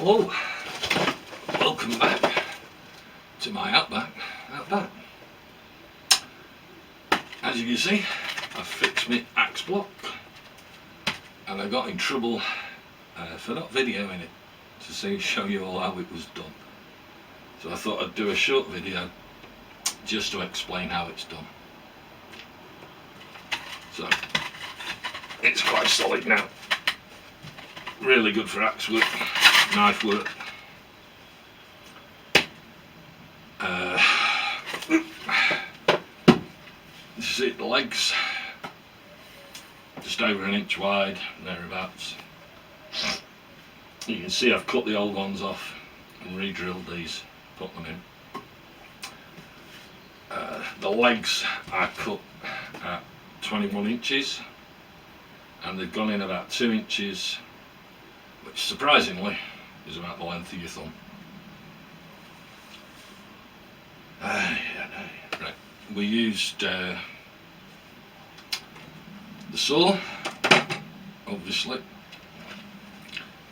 Hello, welcome back to my outback. As you can see, I've fixed my axe block and I got in trouble for not videoing it to show you all how it was done. So I thought I'd do a short video just to explain how it's done. So it's quite solid now, really good for axe work, knife work. You see the legs just over an inch wide, thereabouts. You can see I've cut the old ones off and re-drilled these, put them in. The legs I cut at 21 inches and they've gone in about 2 inches, which surprisingly is about the length of your thumb. Right, we used the saw, obviously,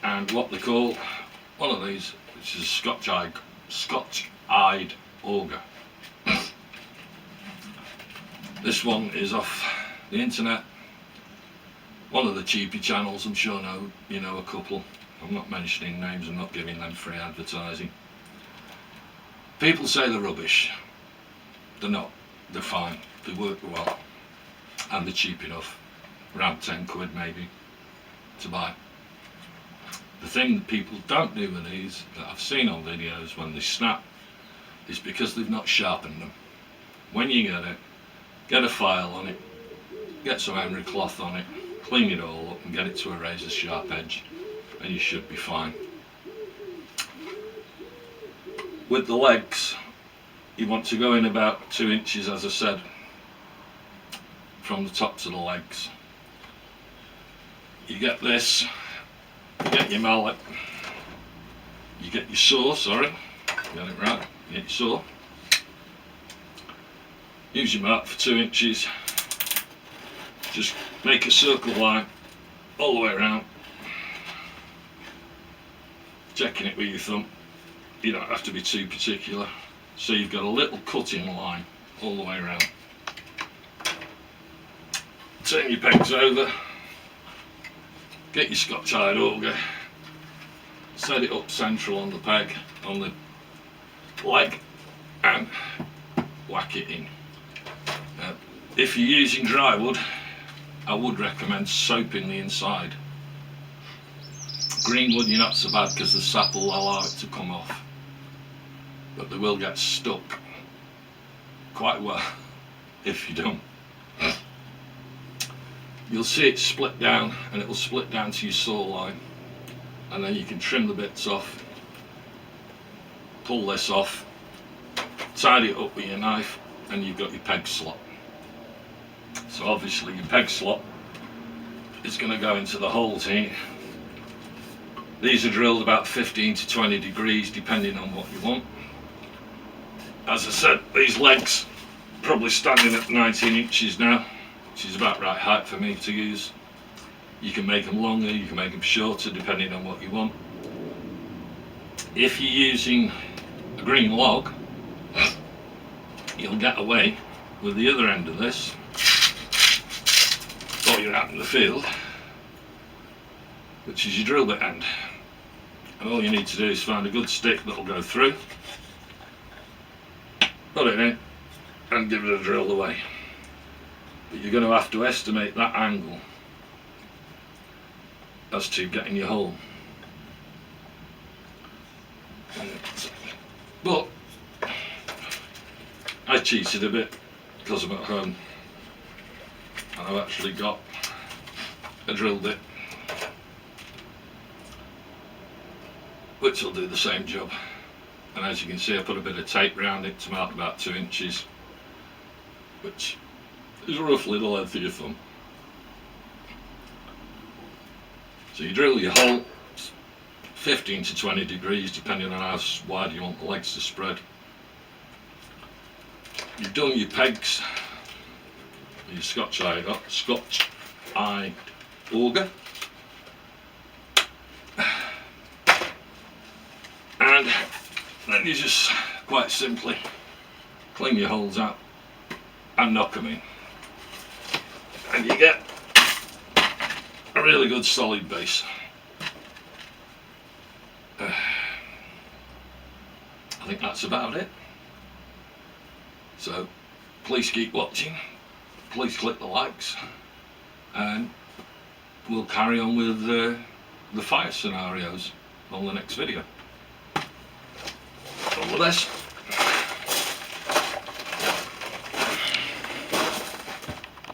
and what they call one of these, which is a Scotch-eyed auger. This one is off the internet, one of the cheapy channels. I'm sure you know a couple. I'm not mentioning names, I'm not giving them free advertising. People say they're rubbish. They're not. They're fine. They work well. And they're cheap enough. Around 10 quid maybe to buy. The thing that people don't do with these, that I've seen on videos when they snap, is because they've not sharpened them. When you get it, get a file on it, get some emery cloth on it, clean it all up and get it to a razor sharp edge, and you should be fine. With the legs, you want to go in about 2 inches, as I said, from the top to the legs. You get this, you get your mallet, you get your saw, get it right, you get your saw. Use your mark for 2 inches, just make a circle line all the way around, checking it with your thumb. You don't have to be too particular, so you've got a little cutting line all the way around. Turn your pegs over, get your Scotch-eyed auger, set it up central on the peg, on the leg, and whack it in. If you're using dry wood, I would recommend soaping the inside. Green wood you're not so bad because the sap will allow it to come off, but they will get stuck quite well if you don't. You'll see it split down, and it will split down to your saw line, and then you can trim the bits off, pull this off, tidy it up with your knife, and you've got your peg slot. So obviously your peg slot is going to go into the holes here. These are drilled about 15 to 20 degrees depending on what you want. As I said, these legs probably standing at 19 inches now, which is about right height for me to use. You can make them longer, you can make them shorter depending on what you want. If you're using a green log, you'll get away with the other end of this while you're out in the field, which is your drill bit end. And all you need to do is find a good stick that'll go through, put it in, and give it a drill away. But you're going to have to estimate that angle as to getting your hole. But I cheated a bit because I'm at home and I've actually got a drill bit which will do the same job, and as you can see I put a bit of tape around it to mark about 2 inches, which is roughly the length of your thumb. So you drill your hole 15 to 20 degrees depending on how wide you want the legs to spread. You've done your pegs, your Scotch-eyed auger. then you just quite simply clean your holes out and knock them in, and you get a really good solid base. I think that's about it. So please keep watching, please click the likes, and we'll carry on with the fire scenarios on the next video. All the best.